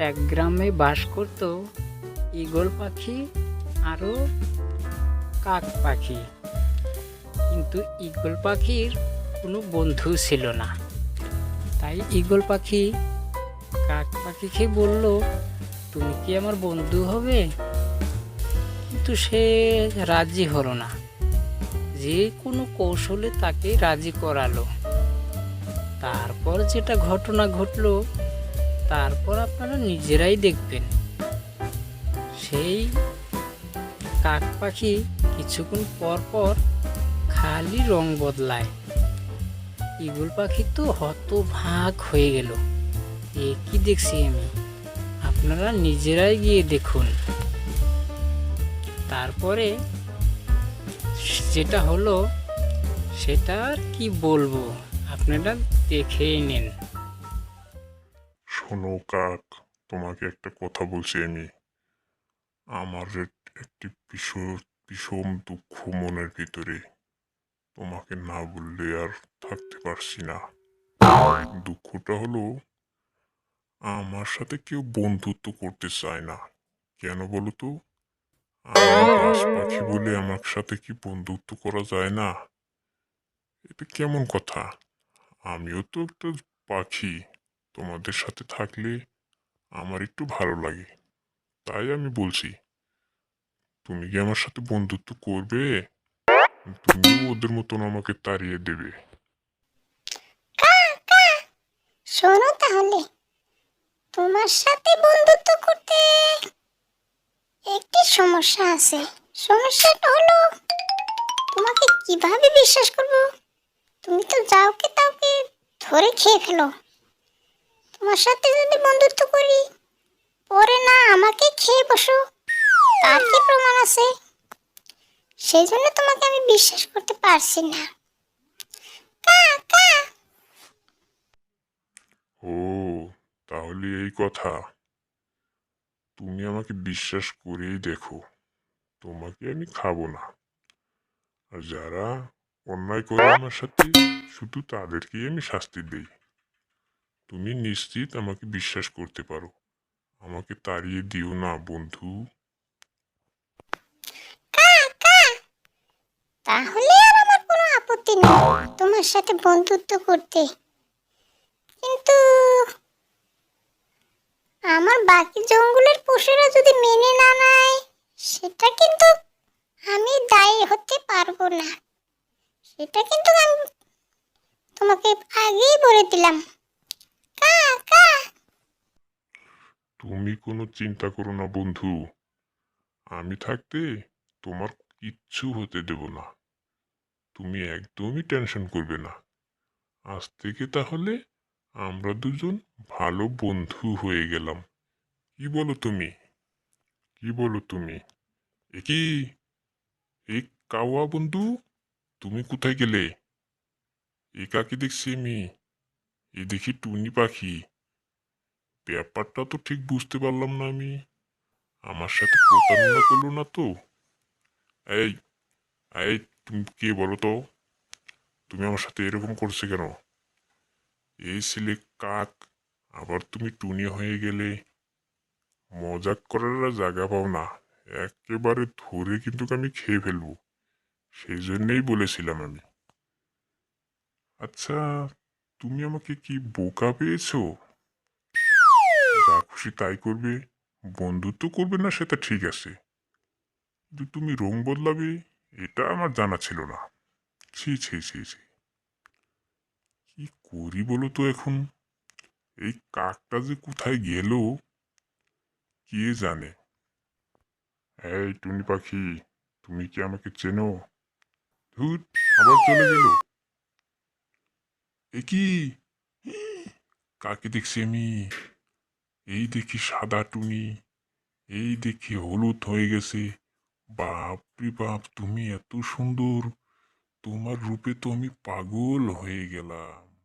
এক গ্রামে বাস করত ঈগল পাখি আরও কাক পাখি। কিন্তু ঈগল পাখির কোনো বন্ধু ছিল না। তাই ঈগল পাখি কাক পাখিকে বলল, তুমি কি আমার বন্ধু হবে? কিন্তু সে রাজি হলো না। যে কোনো কৌশলে তাকে রাজি করালো। তারপর যেটা ঘটনা ঘটলো তারপর আপনারা নিজেরাই দেখবেন। সেই কাক পাখি কিছুক্ষণ পর পর খালি রং বদলায়। ঈগল পাখি তো হতভাগ হয়ে গেল, এ কি দেখছি আমি। আপনারা নিজেরাই গিয়ে দেখুন। তারপরে যেটা হলো সেটা আর কি বলবো, আপনারা দেখেই নিন। শোনো কাক, তোমাকে একটা কথা বলছি আমি। আমার একটি ভীষণ দুঃখ মনের ভিতরে। তোমাকে না বললে আর থাকতে পারছি না। দুঃখটা হলো, আমার সাথে কেউ বন্ধুত্ব করতে চায় না। কেন বলো তো? আমি বাজ পাখি বলে আমার সাথে কি বন্ধুত্ব করা যায় না? এটা কেমন কথা? আমিও তো একটা পাখি। তোমাদের সাথে থাকলে আমার একটু ভালো লাগে। তাই আমি বলছি, তুমি কি আমার সাথে বন্ধুত্ব করবে? তুমিও ওদের মতন আমাকে তাড়িয়ে দেবে? শোনো তাহলে, তোমার সাথে বন্ধুত্ব করতে একটি সমস্যা আছে। সমস্যাটা হলো, তোমাকে কিভাবে বিশ্বাস করব? তুমি তো যাওকে তাওকে ধরে খেয়ে ফেলো। তোমার সাথে যদি বন্ধুত্ব করি, পরে না আমাকে খেয়ে বসো, তার কি প্রমাণ আছে? সেই জন্য তোমাকে আমি বিশ্বাস করতে পারছি না। কা কা ও, তাহলে এই কথা। তুমি আমাকে বিশ্বাস করেই দেখো, তোমাকে আমি খাবো না। আর যারা অন্যায় করে আমার সাথে, শুধু তাদেরকেই আমি শাস্তি দেই। তুমি নিশ্চিত আমাকে বিশ্বাস করতে পারো। আমাকে তাড়িয়ে দিও না বন্ধু। কা কা তাহলে আর আমার কোনো আপত্তি নেই তোমার সাথে বন্ধুত্ব করতে। কিন্তু আমার বাকি জঙ্গলের পশুরা যদি মেনে না নেয়, সেটা কিন্তু আমি দায়ী হতে পারবো না। সেটা কিন্তু আমি তোমাকে আগেই বলে দিলাম। কা কা তুমি কোনো চিন্তা করো না বন্ধু। আমি থাকতে তোমার কিচ্ছু হতে দেব না। তুমি একদমই টেনশন করবে না। আজ থেকে তাহলে আমরা দুজন ভালো বন্ধু হয়ে গেলাম। কি বলো তুমি? কি বলো তুমি? কি এই কাওয়া বন্ধু, তুমি কোথায় গেলে? একাকি দেখছি আমি। এ দেখি টুনি পাখি। ব্যাপারটা তো ঠিক বুঝতে পারলাম না আমি। আমার সাথে প্রতারণা করলো না তো? এই এই তুমি কে বলো তো? তুমি আমার সাথে এরকম করছো কেন? এই ছেলে কাক, আবার তুমি টুনি হয়ে গেলে। মজাক করার আর জায়গা পাও না। একেবারে ধরে কিন্তু আমি খেয়ে ফেলবো। সেই জন্যেই বলেছিলাম আমি। আচ্ছা, তুমি আমাকে কি বোকা পেয়েছো? যা খুশি তাই করবে, বন্ধুত্ব করবে না সেটা ঠিক আছে, কিন্তু তুমি রং বদলাবে, এটা আমার জানা ছিল না। ছি ছি ছি ছি, কি করি বলো তো এখন? এই কাকটা যে কোথায় গেল কে জানে। এই টুনি পাখি, তুমি কি আমাকে চেনো? ধুর, আবার চলে গেল। এ কি? কাকে দেখছি আমি? এই দেখি সাদা টুনি, এই দেখি হলুদ হয়ে গেছে। বাপ রে বাপ, তুমি এত সুন্দর! তোমার রূপে তো আমি পাগল হয়ে গেলাম।